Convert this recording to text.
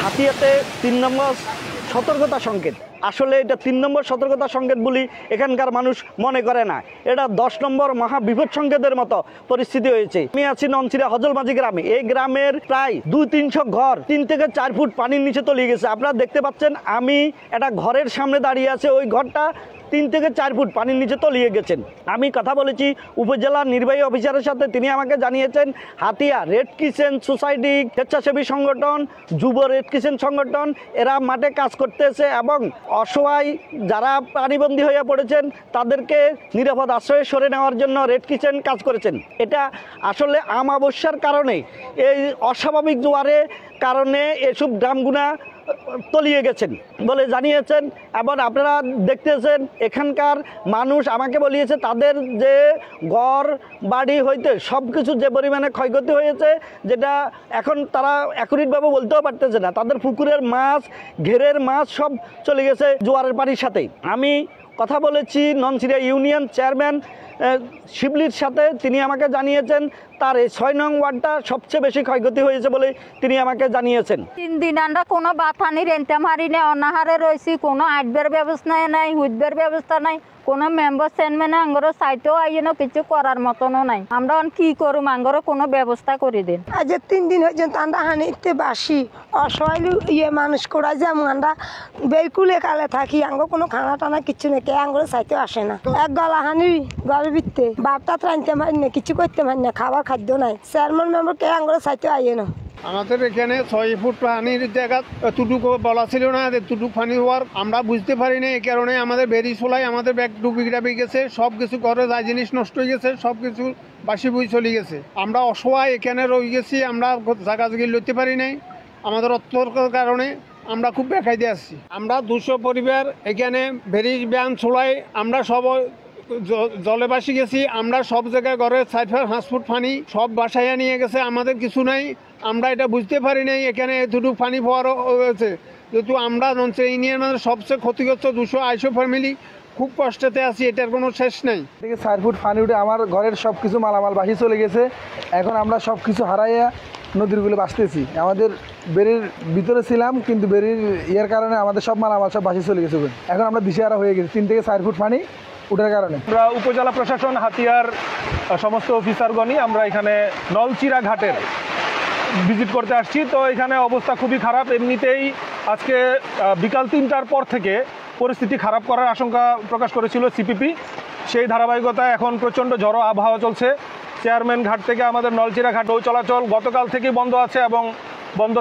হাতিয়াতে ৩ নম্বর সতর্কতা সংকেত। আসলে এটা ৩ নম্বর সতর্কতা সংকেত বলি এখানকার মানুষ মনে করে না, এটা ১০ নম্বর মহাবিপদ সংকেতের মতো পরিস্থিতি হয়েছে। আমি আছি নলছিরা হজলমাঝি গ্রামে। এই গ্রামের প্রায় ২০০-৩০০ ঘর ৩ থেকে ৪ ফুট পানির নিচে তলিয়ে গেছে। আপনারা দেখতে পাচ্ছেন আমি একটা ঘরের সামনে দাঁড়িয়ে আছে, ওই ঘরটা ৩ থেকে ৪ ফুট পানির নিচে তলিয়ে গেছেন। আমি কথা বলেছি উপজেলা নির্বাহী অফিসারের সাথে, তিনি আমাকে জানিয়েছেন হাতিয়া রেড কিচেন সোসাইটি, স্বেচ্ছাসেবী সংগঠন, যুব রেড কিচেন সংগঠন এরা মাঠে কাজ করতেছে এবং অসহায় যারা পানিবন্দী হয়ে পড়েছেন তাদেরকে নিরাপদ আশ্রয়ে সরে নেওয়ার জন্য রেড কিচেন কাজ করেছেন। এটা আসলে আমাবস্যার কারণে, এই অস্বাভাবিক জোয়ারে কারণে এসব গ্রামগুনা তলিয়ে গেছেন বলে জানিয়েছেন। এবং আপনারা দেখতেছেন এখানকার মানুষ আমাকে বলিয়েছে তাদের যে ঘর বাড়ি হইতে সব কিছু যে পরিমাণে ক্ষয়ক্ষতি হয়েছে, যেটা এখন তারা অ্যাকুরেটভাবে বলতেও পারতেছে না। তাদের পুকুরের মাছ, ঘেরের মাছ সব চলে গেছে জোয়ারের পানির সাথেই। আমি কথা বলেছি নলছিরা ইউনিয়ন চেয়ারম্যান শিবলির সাথে, তিনি আমাকে জানিয়েছেন তার এই ৬ নং ওয়ার্ডটা সবচেয়ে বেশি ক্ষয়ক্ষতি হয়েছে বলে তিনি আমাকে জানিয়েছেন। ৩ দিন আমরা কোনো বাথানি রেন্টে মারি না, অনাহারে রয়েছি, কোনো আইডবের ব্যবস্থা নাই, হুইডবের ব্যবস্থা নাই, কোনো মেম্বার চেয়ারম্যানে আঙ্গরও সাইটেও আইনো কিছু করার মতনও নাই। আমরা কি করুম, আঙ্গরও কোনো ব্যবস্থা করে দিন। আজ ৩ দিন হয়েছে আমরা হানিতে বাসি অসহায় মানুষ করা যে আমরা বেরকুলে কালে থাকি, আঙ্গ কোনো খানা টানা কিছু নেই, কে আঙ্গরে সাইতেও আসে না। এক গলা হানি গলের ভিত্তে বারটা রাঁধতে পারি না, কিছু করতে পারি না, খাবার খাদ্য নাই। চেয়ারম্যান মেম্বার কে আঙ্গরে সাইতেও আইয়ে না। আমাদের এখানে ৬ ফুট পানির জায়গা এতটুকু বলা ছিল না, এতটুকু পানি হওয়ার আমরা বুঝতে পারি না। এই কারণে আমাদের বেরি চলাই আমাদের ব্যাগ ডুবি গেছে, সব কিছু ঘরে যা জিনিস নষ্ট হয়ে গেছে, সব কিছু বাসি বই চলে গেছে। আমরা অসহায় এখানে রয়ে গেছি, আমরা জায়গা জায়গি লইতে পারি নাই। আমাদের অত্যর্কের কারণে আমরা খুব বেকায়দে আসছি। আমরা ২০০ পরিবার এখানে বেরি ব্যান চলাই আমরা সব জলে বাসি গেছি। আমরা সব জায়গায় ঘরে ৪-৫ ফুট পানি সব বাসায় নিয়ে গেছে, আমাদের কিছু নাই। আমরা এটা বুঝতে পারি নাই এখানে এতটুকু পানি পাওয়ার হয়েছে। যেহেতু আমরা নলছিরা ইউনিয়নের সবচেয়ে ক্ষতিগ্রস্ত ২২০ ফ্যামিলি খুব কষ্টতে আছি, এটার কোনো শেষ নেই। ৪ ফুট পানি উঠে আমার ঘরের সব কিছু মালামাল বাসি চলে গেছে। এখন আমরা সব কিছু হারাইয়া নদীরগুলো বাঁচতেছি। আমাদের বেরির ভিতরে ছিলাম, কিন্তু বেরির ইয়ের কারণে আমাদের সব মালামাল সব বাসি চলে গেছে। এখন আমরা দিশেহারা হয়ে গেছি ৩ থেকে ৪ ফুট পানি উঠার কারণে। আমরা উপজেলা প্রশাসন হাতিয়ার সমস্ত অফিসারগণই আমরা এখানে নলছিরা ঘাটের ভিজিট করতে আসছি। তো এখানে অবস্থা খুবই খারাপ। এমনিতেই আজকে বিকাল ৩টার পর থেকে পরিস্থিতি খারাপ করার আশঙ্কা প্রকাশ করেছিল সিপিপি। সেই ধারাবাহিকতায় এখন প্রচণ্ড ঝড়ো আবহাওয়া চলছে। চেয়ারম্যান ঘাট থেকে আমাদের নলছিরা ঘাট নৌ চলাচল গতকাল থেকেই বন্ধ আছে এবং বন্ধ